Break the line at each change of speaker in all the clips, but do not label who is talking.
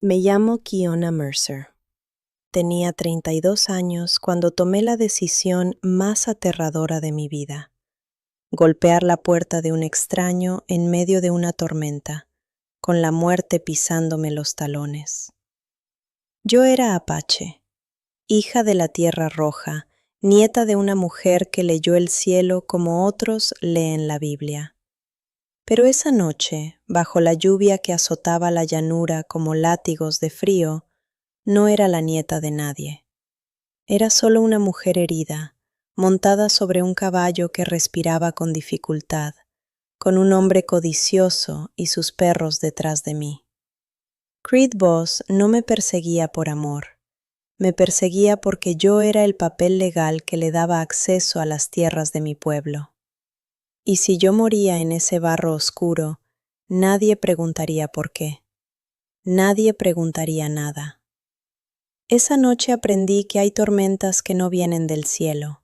Me llamo Kiona Mercer. Tenía 32 años cuando tomé la decisión más aterradora de mi vida: golpear la puerta de un extraño en medio de una tormenta, con la muerte pisándome los talones. Yo era apache, hija de la Tierra Roja, nieta de una mujer que leyó el cielo como otros leen la Biblia. Pero esa noche, bajo la lluvia que azotaba la llanura como látigos de frío, no era la nieta de nadie. Era solo una mujer herida, montada sobre un caballo que respiraba con dificultad, con un hombre codicioso y sus perros detrás de mí. Creed Boss no me perseguía por amor. Me perseguía porque yo era el papel legal que le daba acceso a las tierras de mi pueblo. Y si yo moría en ese barro oscuro, nadie preguntaría por qué. Nadie preguntaría nada. Esa noche aprendí que hay tormentas que no vienen del cielo.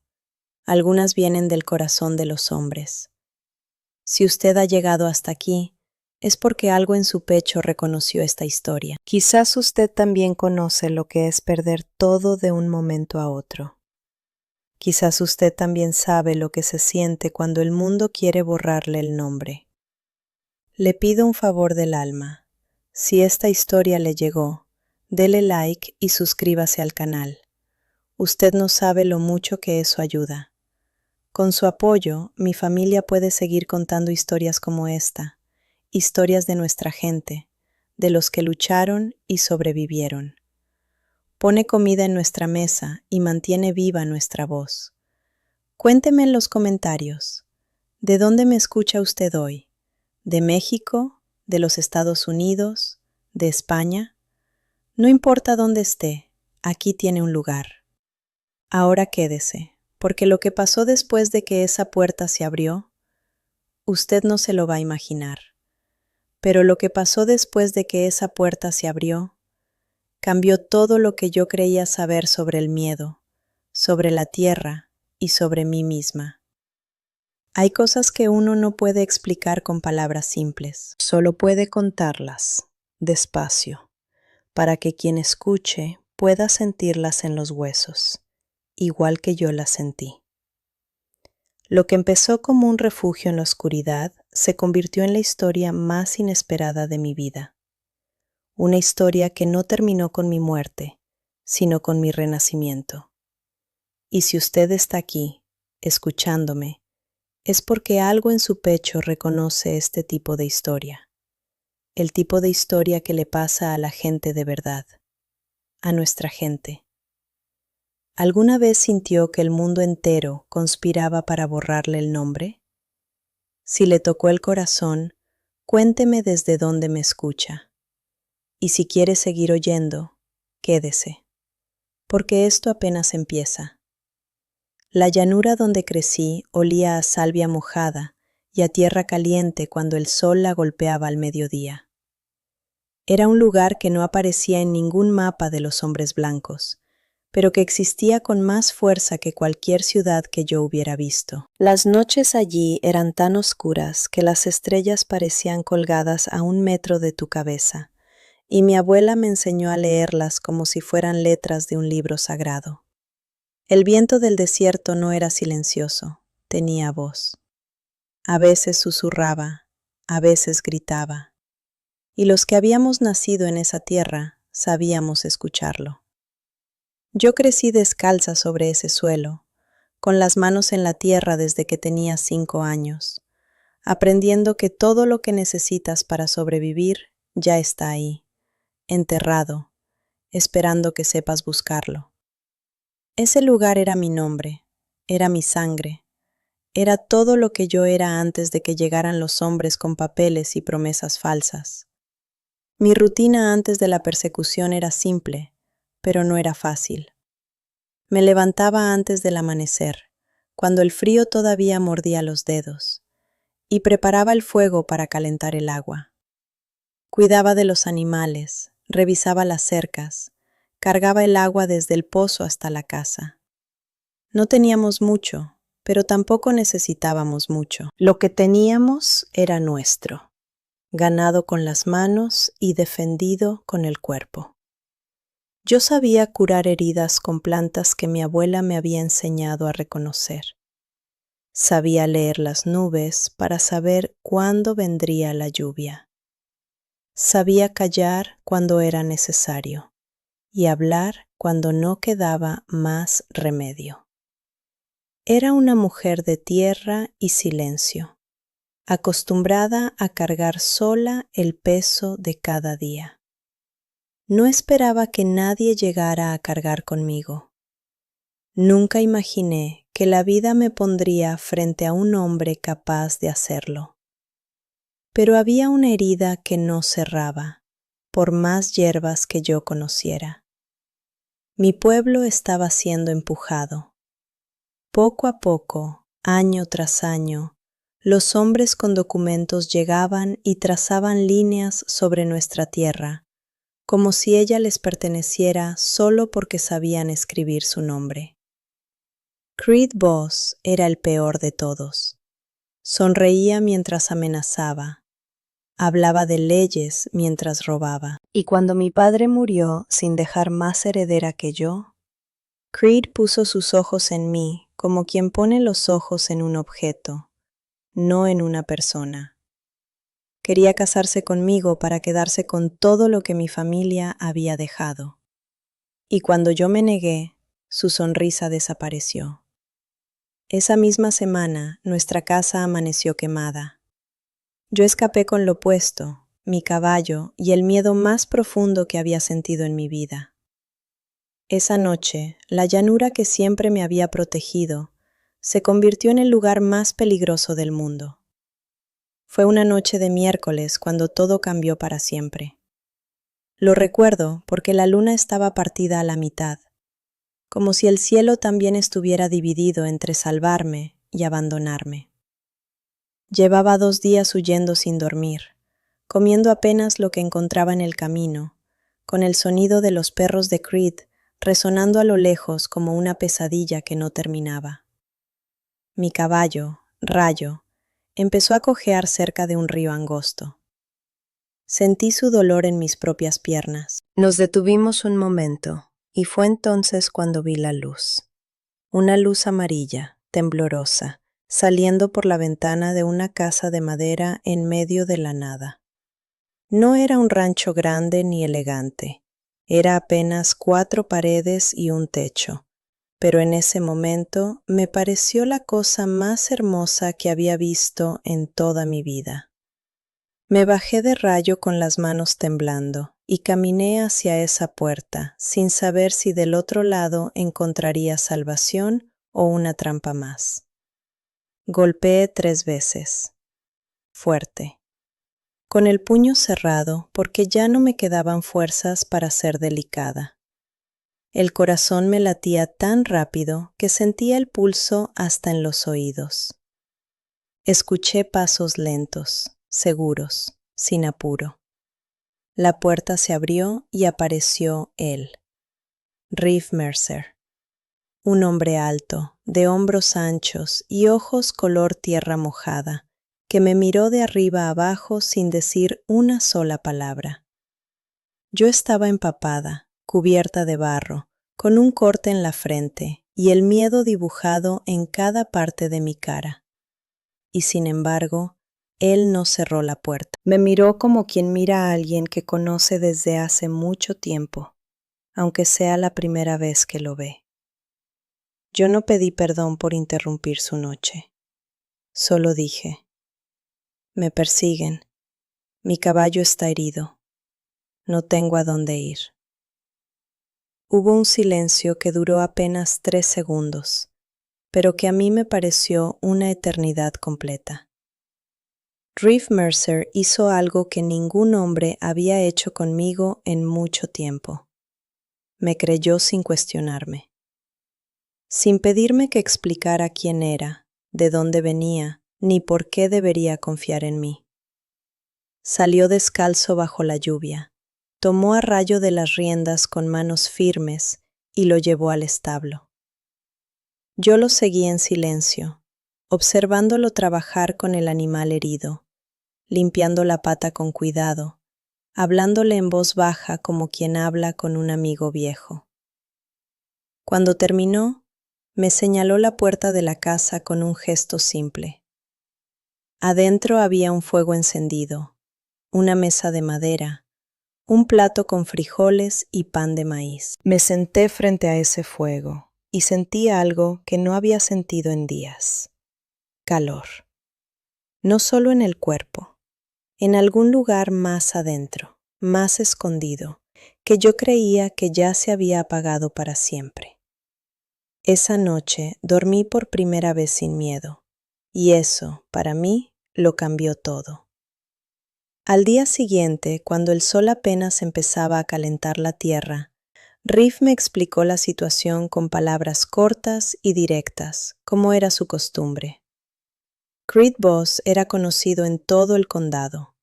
Algunas vienen del corazón de los hombres. Si usted ha llegado hasta aquí, es porque algo en su pecho reconoció esta historia. Quizás usted también conoce lo que es perder todo de un momento a otro. Quizás usted también sabe lo que se siente cuando el mundo quiere borrarle el nombre. Le pido un favor del alma. Si esta historia le llegó, dele like y suscríbase al canal. Usted no sabe lo mucho que eso ayuda. Con su apoyo, mi familia puede seguir contando historias como esta, historias de nuestra gente, de los que lucharon y sobrevivieron. Pone comida en nuestra mesa y mantiene viva nuestra voz. Cuénteme en los comentarios, ¿de dónde me escucha usted hoy? ¿De México? ¿De los Estados Unidos? ¿De España? No importa dónde esté, aquí tiene un lugar. Ahora quédese, porque lo que pasó después de que esa puerta se abrió, usted no se lo va a imaginar. Pero lo que pasó después de que esa puerta se abrió, cambió todo lo que yo creía saber sobre el miedo, sobre la tierra y sobre mí misma. Hay cosas que uno no puede explicar con palabras simples, solo puede contarlas, despacio, para que quien escuche pueda sentirlas en los huesos, igual que yo las sentí. Lo que empezó como un refugio en la oscuridad se convirtió en la historia más inesperada de mi vida. Una historia que no terminó con mi muerte, sino con mi renacimiento. Y si usted está aquí, escuchándome, es porque algo en su pecho reconoce este tipo de historia. El tipo de historia que le pasa a la gente de verdad, a nuestra gente. ¿Alguna vez sintió que el mundo entero conspiraba para borrarle el nombre? Si le tocó el corazón, cuénteme desde dónde me escucha. Y si quiere seguir oyendo, quédese, porque esto apenas empieza. La llanura donde crecí olía a salvia mojada y a tierra caliente cuando el sol la golpeaba al mediodía. Era un lugar que no aparecía en ningún mapa de los hombres blancos, pero que existía con más fuerza que cualquier ciudad que yo hubiera visto. Las noches allí eran tan oscuras que las estrellas parecían colgadas a 1 metro de tu cabeza, y mi abuela me enseñó a leerlas como si fueran letras de un libro sagrado. El viento del desierto no era silencioso, tenía voz. A veces susurraba, a veces gritaba, y los que habíamos nacido en esa tierra sabíamos escucharlo. Yo crecí descalza sobre ese suelo, con las manos en la tierra desde que tenía 5 años, aprendiendo que todo lo que necesitas para sobrevivir ya está ahí, enterrado, esperando que sepas buscarlo. Ese lugar era mi nombre, era mi sangre, era todo lo que yo era antes de que llegaran los hombres con papeles y promesas falsas. Mi rutina antes de la persecución era simple, pero no era fácil. Me levantaba antes del amanecer, cuando el frío todavía mordía los dedos, y preparaba el fuego para calentar el agua. Cuidaba de los animales, revisaba las cercas, cargaba el agua desde el pozo hasta la casa. No teníamos mucho, pero tampoco necesitábamos mucho. Lo que teníamos era nuestro. ganado con las manos y defendido con el cuerpo. Yo sabía curar heridas con plantas que mi abuela me había enseñado a reconocer. Sabía leer las nubes para saber cuándo vendría la lluvia. Sabía callar cuando era necesario y hablar cuando no quedaba más remedio. Era una mujer de tierra y silencio, acostumbrada a cargar sola el peso de cada día. No esperaba que nadie llegara a cargar conmigo. Nunca imaginé que la vida me pondría frente a un hombre capaz de hacerlo. Pero había una herida que no cerraba, por más hierbas que yo conociera. Mi pueblo estaba siendo empujado. Poco a poco, año tras año, los hombres con documentos llegaban y trazaban líneas sobre nuestra tierra, como si ella les perteneciera solo porque sabían escribir su nombre. Creed Boss era el peor de todos. Sonreía mientras amenazaba, hablaba de leyes mientras robaba. Y cuando mi padre murió sin dejar más heredera que yo, Creed puso sus ojos en mí como quien pone los ojos en un objeto, no en una persona. Quería casarse conmigo para quedarse con todo lo que mi familia había dejado. Y cuando yo me negué, su sonrisa desapareció. Esa misma semana, nuestra casa amaneció quemada. Yo escapé con lo puesto, mi caballo y el miedo más profundo que había sentido en mi vida. Esa noche, la llanura que siempre me había protegido se convirtió en el lugar más peligroso del mundo. Fue una noche de miércoles cuando todo cambió para siempre. Lo recuerdo porque la luna estaba partida a la mitad, como si el cielo también estuviera dividido entre salvarme y abandonarme. Llevaba 2 días huyendo sin dormir, comiendo apenas lo que encontraba en el camino, con el sonido de los perros de Creed resonando a lo lejos como una pesadilla que no terminaba. Mi caballo, Rayo, empezó a cojear cerca de un río angosto. Sentí su dolor en mis propias piernas. Nos detuvimos un momento, y fue entonces cuando vi la luz. Una luz amarilla, temblorosa, saliendo por la ventana de una casa de madera en medio de la nada. No era un rancho grande ni elegante, era apenas 4 paredes y un techo, pero en ese momento me pareció la cosa más hermosa que había visto en toda mi vida. Me bajé de Rayo con las manos temblando y caminé hacia esa puerta sin saber si del otro lado encontraría salvación o una trampa más. Golpeé 3 veces, fuerte, con el puño cerrado porque ya no me quedaban fuerzas para ser delicada. El corazón me latía tan rápido que sentía el pulso hasta en los oídos. Escuché pasos lentos, seguros, sin apuro. La puerta se abrió y apareció él, Reeve Mercer, un hombre alto, de hombros anchos y ojos color tierra mojada, que me miró de arriba abajo sin decir una sola palabra. Yo estaba empapada, cubierta de barro, con un corte en la frente y el miedo dibujado en cada parte de mi cara. Y sin embargo, él no cerró la puerta. Me miró como quien mira a alguien que conoce desde hace mucho tiempo, aunque sea la primera vez que lo ve. Yo no pedí perdón por interrumpir su noche. Solo dije, me persiguen, mi caballo está herido, no tengo a dónde ir. Hubo un silencio que duró apenas 3 segundos, pero que a mí me pareció una eternidad completa. Reeve Mercer hizo algo que ningún hombre había hecho conmigo en mucho tiempo. Me creyó sin cuestionarme. Sin pedirme que explicara quién era, de dónde venía, ni por qué debería confiar en mí. Salió descalzo bajo la lluvia, tomó a Rayo de las riendas con manos firmes y lo llevó al establo. Yo lo seguí en silencio, observándolo trabajar con el animal herido, limpiando la pata con cuidado, hablándole en voz baja como quien habla con un amigo viejo. Cuando terminó, me señaló la puerta de la casa con un gesto simple. Adentro había un fuego encendido, una mesa de madera, un plato con frijoles y pan de maíz. Me senté frente a ese fuego y sentí algo que no había sentido en días. Calor. No solo en el cuerpo, en algún lugar más adentro, más escondido, que yo creía que ya se había apagado para siempre. Esa noche dormí por primera vez sin miedo, y eso, para mí, lo cambió todo. Al día siguiente, cuando el sol apenas empezaba a calentar la tierra, Riff me explicó la situación con palabras cortas y directas, como era su costumbre. Creed Boss era conocido en todo el condado.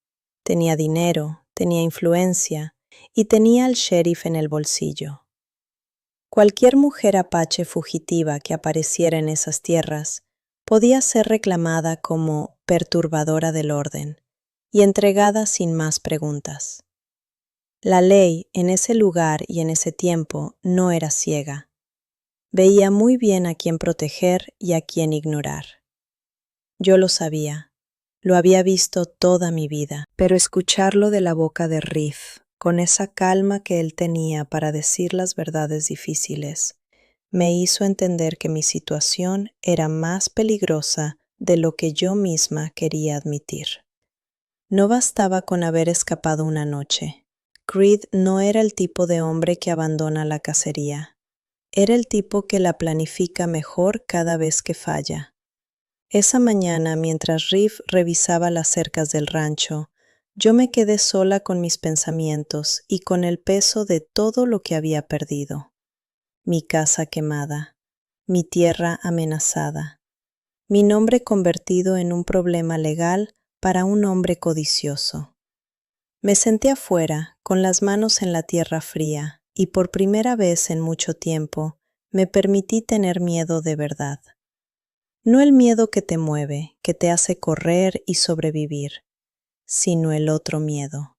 Tenía dinero, tenía influencia y tenía al sheriff en el bolsillo. Cualquier mujer apache fugitiva que apareciera en esas tierras podía ser reclamada como perturbadora del orden y entregada sin más preguntas. La ley en ese lugar y en ese tiempo no era ciega. Veía muy bien a quién proteger y a quién ignorar. Yo lo sabía, lo había visto toda mi vida, pero escucharlo de la boca de Riff, con esa calma que él tenía para decir las verdades difíciles, me hizo entender que mi situación era más peligrosa de lo que yo misma quería admitir. No bastaba con haber escapado una noche. Creed no era el tipo de hombre que abandona la cacería. Era el tipo que la planifica mejor cada vez que falla. Esa mañana, mientras Riff revisaba las cercas del rancho, yo me quedé sola con mis pensamientos y con el peso de todo lo que había perdido. Mi casa quemada, mi tierra amenazada, mi nombre convertido en un problema legal para un hombre codicioso. Me senté afuera, con las manos en la tierra fría, y por primera vez en mucho tiempo me permití tener miedo de verdad. No el miedo que te mueve, que te hace correr y sobrevivir, sino el otro miedo.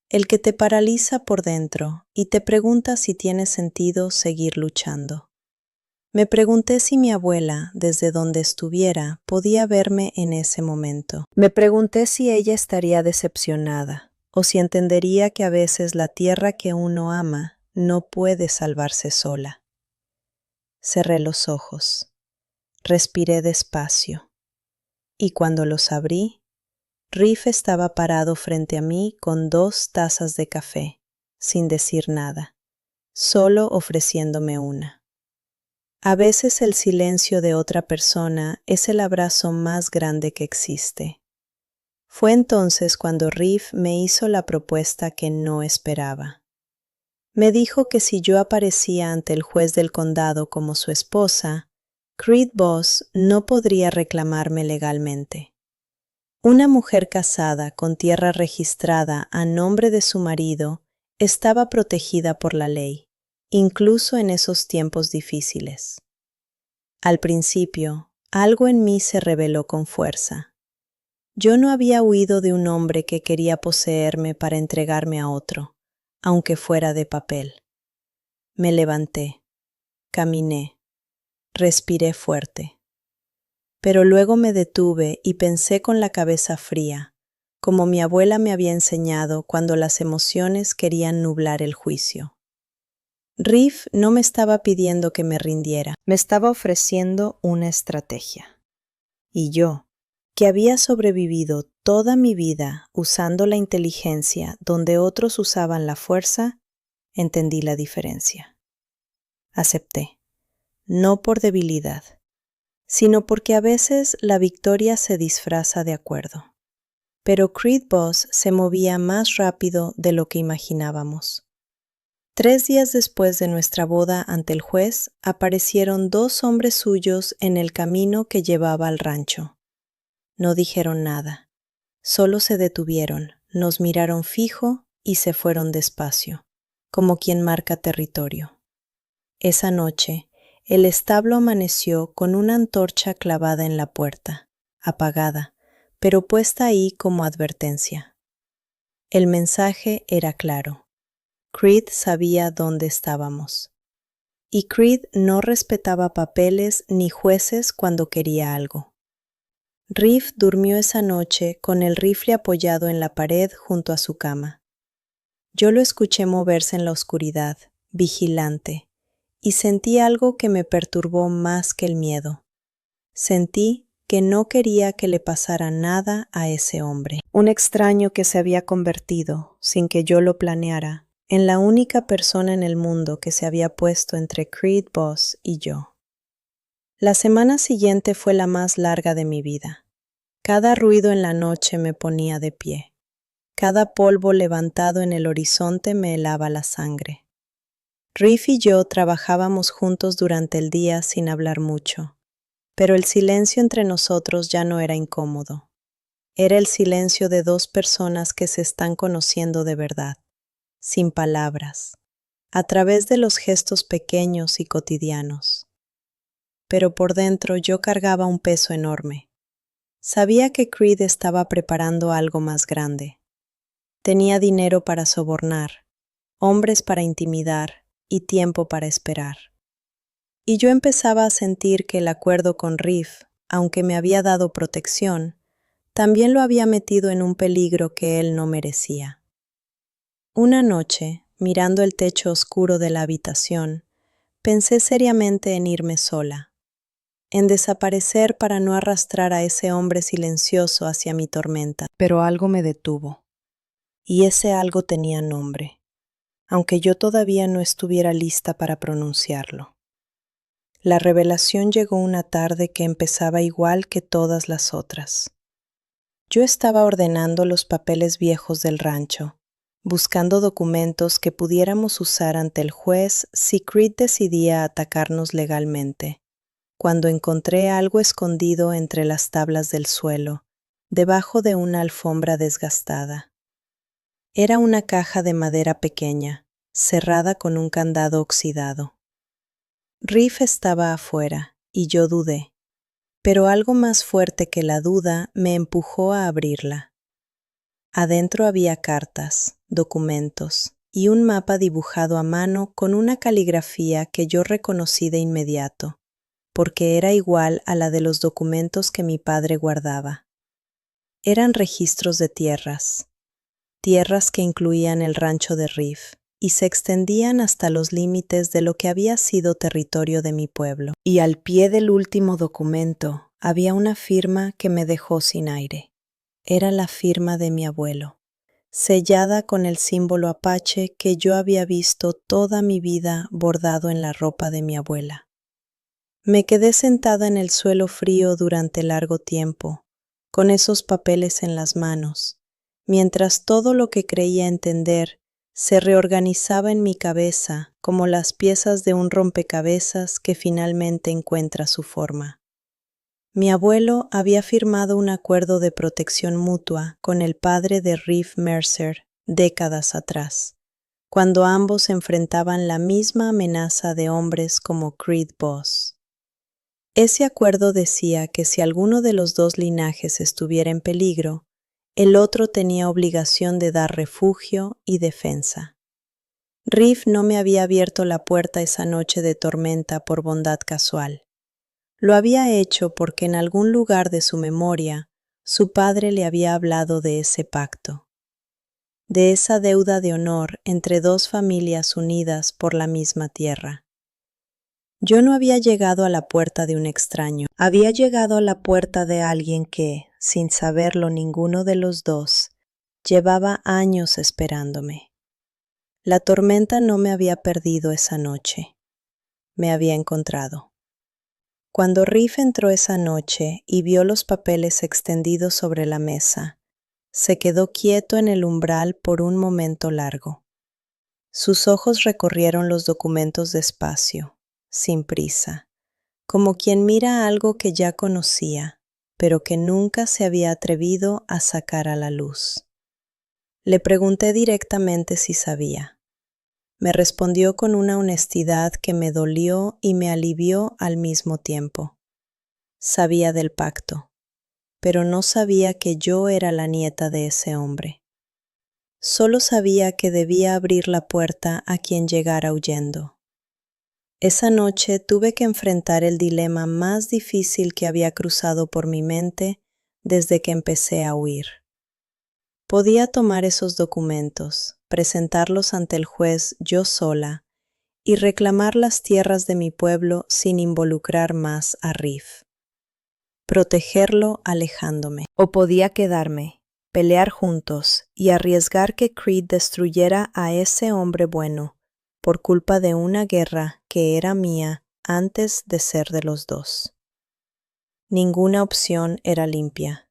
El que te paraliza por dentro y te pregunta si tiene sentido seguir luchando. Me pregunté si mi abuela, desde donde estuviera, podía verme en ese momento. Me pregunté si ella estaría decepcionada, o si entendería que a veces la tierra que uno ama no puede salvarse sola. Cerré los ojos. Respiré despacio, y cuando los abrí, Riff estaba parado frente a mí con 2 tazas de café, sin decir nada, solo ofreciéndome una. A veces el silencio de otra persona es el abrazo más grande que existe. Fue entonces cuando Riff me hizo la propuesta que no esperaba. Me dijo que si yo aparecía ante el juez del condado como su esposa, Creed Boss no podría reclamarme legalmente. Una mujer casada con tierra registrada a nombre de su marido estaba protegida por la ley, incluso en esos tiempos difíciles. Al principio, algo en mí se rebeló con fuerza. Yo no había huido de un hombre que quería poseerme para entregarme a otro, aunque fuera de papel. Me levanté, caminé, respiré fuerte. Pero luego me detuve y pensé con la cabeza fría, como mi abuela me había enseñado cuando las emociones querían nublar el juicio. Riff no me estaba pidiendo que me rindiera, me estaba ofreciendo una estrategia. Y yo, que había sobrevivido toda mi vida usando la inteligencia donde otros usaban la fuerza, entendí la diferencia. Acepté, no por debilidad, sino porque a veces la victoria se disfraza de acuerdo. Pero Creed Boss se movía más rápido de lo que imaginábamos. 3 días después de nuestra boda ante el juez, aparecieron 2 hombres suyos en el camino que llevaba al rancho. No dijeron nada, solo se detuvieron, nos miraron fijo y se fueron despacio, como quien marca territorio. Esa noche, el establo amaneció con una antorcha clavada en la puerta, apagada, pero puesta ahí como advertencia. El mensaje era claro. Creed sabía dónde estábamos. Y Creed no respetaba papeles ni jueces cuando quería algo. Reef durmió esa noche con el rifle apoyado en la pared junto a su cama. Yo lo escuché moverse en la oscuridad, vigilante, y sentí algo que me perturbó más que el miedo. Sentí que no quería que le pasara nada a ese hombre. Un extraño que se había convertido, sin que yo lo planeara, en la única persona en el mundo que se había puesto entre Creed Boss y yo. La semana siguiente fue la más larga de mi vida. Cada ruido en la noche me ponía de pie. Cada polvo levantado en el horizonte me helaba la sangre. Reef y yo trabajábamos juntos durante el día sin hablar mucho, pero el silencio entre nosotros ya no era incómodo. Era el silencio de dos personas que se están conociendo de verdad, sin palabras, a través de los gestos pequeños y cotidianos. Pero por dentro yo cargaba un peso enorme. Sabía que Creed estaba preparando algo más grande. Tenía dinero para sobornar, hombres para intimidar y tiempo para esperar. Y yo empezaba a sentir que el acuerdo con Reef, aunque me había dado protección, también lo había metido en un peligro que él no merecía. Una noche, mirando el techo oscuro de la habitación, pensé seriamente en irme sola, en desaparecer para no arrastrar a ese hombre silencioso hacia mi tormenta. Pero algo me detuvo. Y ese algo tenía nombre, aunque yo todavía no estuviera lista para pronunciarlo. La revelación llegó una tarde que empezaba igual que todas las otras. Yo estaba ordenando los papeles viejos del rancho, buscando documentos que pudiéramos usar ante el juez si Creed decidía atacarnos legalmente, cuando encontré algo escondido entre las tablas del suelo, debajo de una alfombra desgastada. Era una caja de madera pequeña, cerrada con un candado oxidado. Reef estaba afuera, y yo dudé, pero algo más fuerte que la duda me empujó a abrirla. Adentro había cartas, documentos y un mapa dibujado a mano con una caligrafía que yo reconocí de inmediato, porque era igual a la de los documentos que mi padre guardaba. Eran registros de tierras que incluían el rancho de Reef y se extendían hasta los límites de lo que había sido territorio de mi pueblo. Y al pie del último documento había una firma que me dejó sin aire. Era la firma de mi abuelo, sellada con el símbolo apache que yo había visto toda mi vida bordado en la ropa de mi abuela. Me quedé sentada en el suelo frío durante largo tiempo, con esos papeles en las manos, mientras todo lo que creía entender se reorganizaba en mi cabeza como las piezas de un rompecabezas que finalmente encuentra su forma. Mi abuelo había firmado un acuerdo de protección mutua con el padre de Reef Mercer décadas atrás, cuando ambos enfrentaban la misma amenaza de hombres como Creed Boss. Ese acuerdo decía que si alguno de los dos linajes estuviera en peligro, el otro tenía obligación de dar refugio y defensa. Reef no me había abierto la puerta esa noche de tormenta por bondad casual. Lo había hecho porque en algún lugar de su memoria, su padre le había hablado de ese pacto, de esa deuda de honor entre dos familias unidas por la misma tierra. Yo no había llegado a la puerta de un extraño, había llegado a la puerta de alguien que, sin saberlo ninguno de los dos, llevaba años esperándome. La tormenta no me había perdido esa noche, me había encontrado. Cuando Reef entró esa noche y vio los papeles extendidos sobre la mesa, se quedó quieto en el umbral por un momento largo. Sus ojos recorrieron los documentos despacio, sin prisa, como quien mira algo que ya conocía, pero que nunca se había atrevido a sacar a la luz. Le pregunté directamente si sabía. Me respondió con una honestidad que me dolió y me alivió al mismo tiempo. Sabía del pacto. pero no sabía que yo era la nieta de ese hombre. Solo sabía que debía abrir la puerta a quien llegara huyendo. Esa noche tuve que enfrentar el dilema más difícil que había cruzado por mi mente desde que empecé a huir. Podía tomar esos documentos, presentarlos ante el juez yo sola y reclamar las tierras de mi pueblo sin involucrar más a Riff. Protegerlo alejándome. O podía quedarme, pelear juntos y arriesgar que Creed destruyera a ese hombre bueno por culpa de una guerra que era mía antes de ser de los dos. Ninguna opción era limpia.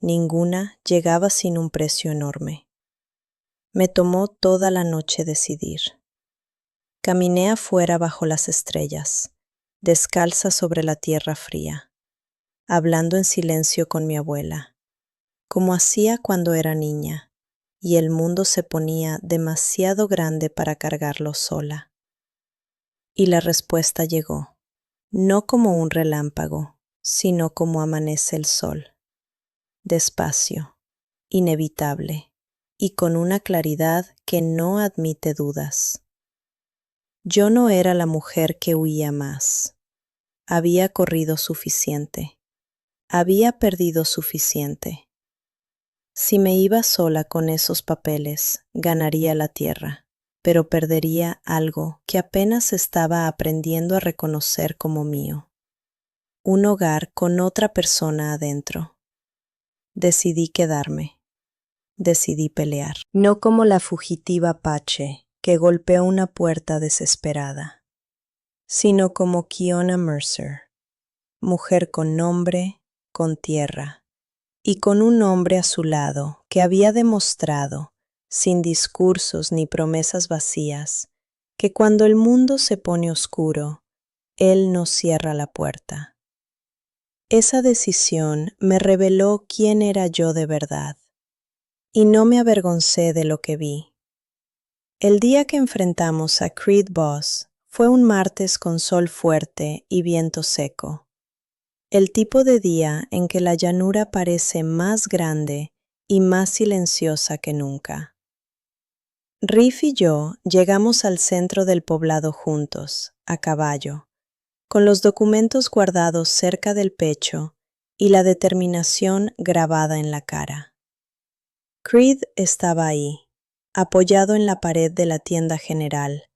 Ninguna llegaba sin un precio enorme. Me tomó toda la noche decidir. Caminé afuera bajo las estrellas, descalza sobre la tierra fría, hablando en silencio con mi abuela, como hacía cuando era niña, y el mundo se ponía demasiado grande para cargarlo sola. Y la respuesta llegó, no como un relámpago, sino como amanece el sol. Despacio, inevitable, y con una claridad que no admite dudas. Yo no era la mujer que huía más. Había corrido suficiente. Había perdido suficiente. Si me iba sola con esos papeles, ganaría la tierra, pero perdería algo que apenas estaba aprendiendo a reconocer como mío. Un hogar con otra persona adentro. Decidí quedarme. Decidí pelear. No como la fugitiva Apache que golpeó una puerta desesperada, sino como Kiona Mercer, mujer con nombre, con tierra, y con un hombre a su lado que había demostrado, sin discursos ni promesas vacías, que cuando el mundo se pone oscuro, él no cierra la puerta. Esa decisión me reveló quién era yo de verdad, y no me avergoncé de lo que vi. El día que enfrentamos a Creed Boss fue un martes con sol fuerte y viento seco. El tipo de día en que la llanura parece más grande y más silenciosa que nunca. Riff y yo llegamos al centro del poblado juntos, a caballo, con los documentos guardados cerca del pecho y la determinación grabada en la cara. Creed estaba ahí, apoyado en la pared de la tienda general,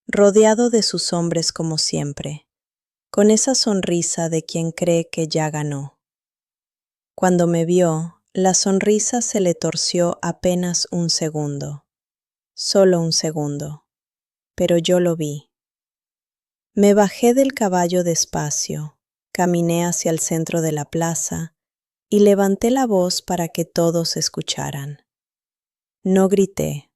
rodeado de sus hombres como siempre, con esa sonrisa de quien cree que ya ganó. Cuando me vio, la sonrisa se le torció apenas un segundo, solo un segundo, pero yo lo vi. Me bajé del caballo despacio, caminé hacia el centro de la plaza y levanté la voz para que todos escucharan. No grité,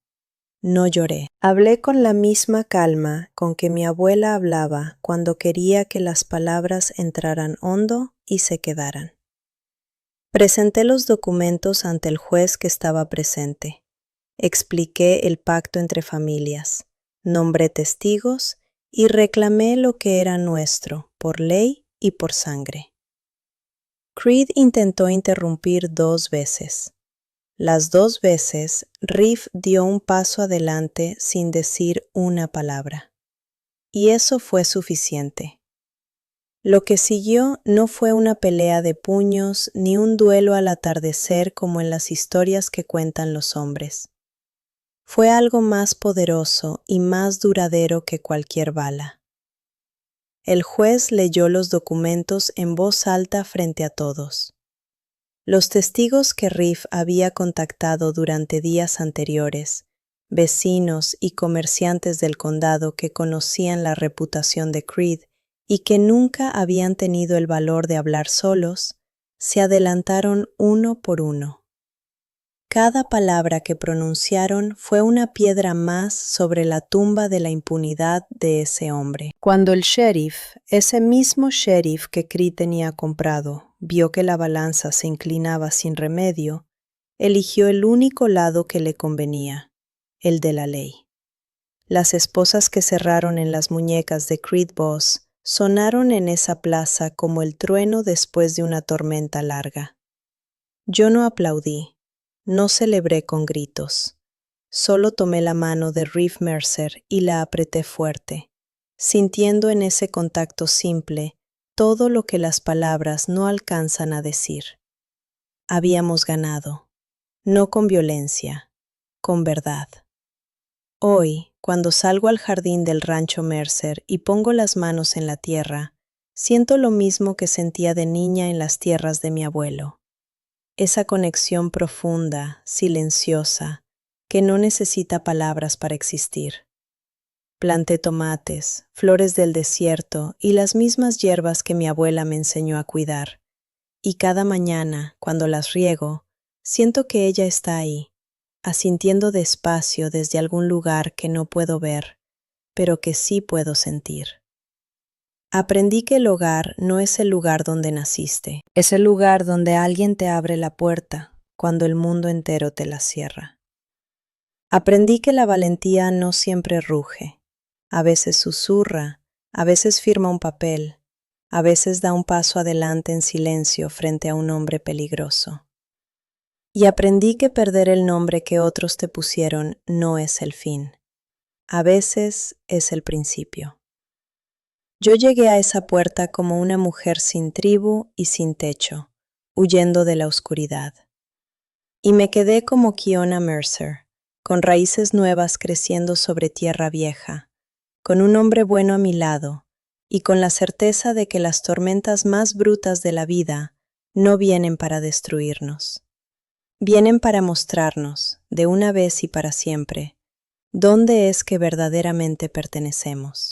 no lloré. Hablé con la misma calma con que mi abuela hablaba cuando quería que las palabras entraran hondo y se quedaran. Presenté los documentos ante el juez que estaba presente. Expliqué el pacto entre familias, nombré testigos y reclamé lo que era nuestro, por ley y por sangre. Creed intentó interrumpir 2 veces. Las 2 veces, Riff dio un paso adelante sin decir una palabra. Y eso fue suficiente. Lo que siguió no fue una pelea de puños ni un duelo al atardecer como en las historias que cuentan los hombres. Fue algo más poderoso y más duradero que cualquier bala. El juez leyó los documentos en voz alta frente a todos. Los testigos que Riff había contactado durante días anteriores, vecinos y comerciantes del condado que conocían la reputación de Creed y que nunca habían tenido el valor de hablar solos, se adelantaron uno por uno. Cada palabra que pronunciaron fue una piedra más sobre la tumba de la impunidad de ese hombre. Cuando el sheriff, ese mismo sheriff que Creed tenía comprado, vio que la balanza se inclinaba sin remedio, eligió el único lado que le convenía, el de la ley. Las esposas que cerraron en las muñecas de Creed Boss sonaron en esa plaza como el trueno después de una tormenta larga. Yo no aplaudí, no celebré con gritos. Solo tomé la mano de Reeve Mercer y la apreté fuerte, sintiendo en ese contacto simple todo lo que las palabras no alcanzan a decir. Habíamos ganado, no con violencia, con verdad. Hoy, cuando salgo al jardín del rancho Mercer y pongo las manos en la tierra, siento lo mismo que sentía de niña en las tierras de mi abuelo. Esa conexión profunda, silenciosa, que no necesita palabras para existir. Planté tomates, flores del desierto y las mismas hierbas que mi abuela me enseñó a cuidar. Y cada mañana, cuando las riego, siento que ella está ahí, asintiendo despacio desde algún lugar que no puedo ver, pero que sí puedo sentir. Aprendí que el hogar no es el lugar donde naciste, es el lugar donde alguien te abre la puerta cuando el mundo entero te la cierra. Aprendí que la valentía no siempre ruge, a veces susurra, a veces firma un papel, a veces da un paso adelante en silencio frente a un hombre peligroso. Y aprendí que perder el nombre que otros te pusieron no es el fin, a veces es el principio. Yo llegué a esa puerta como una mujer sin tribu y sin techo, huyendo de la oscuridad. Y me quedé como Kiona Mercer, con raíces nuevas creciendo sobre tierra vieja, con un hombre bueno a mi lado y con la certeza de que las tormentas más brutas de la vida no vienen para destruirnos. Vienen para mostrarnos, de una vez y para siempre, dónde es que verdaderamente pertenecemos.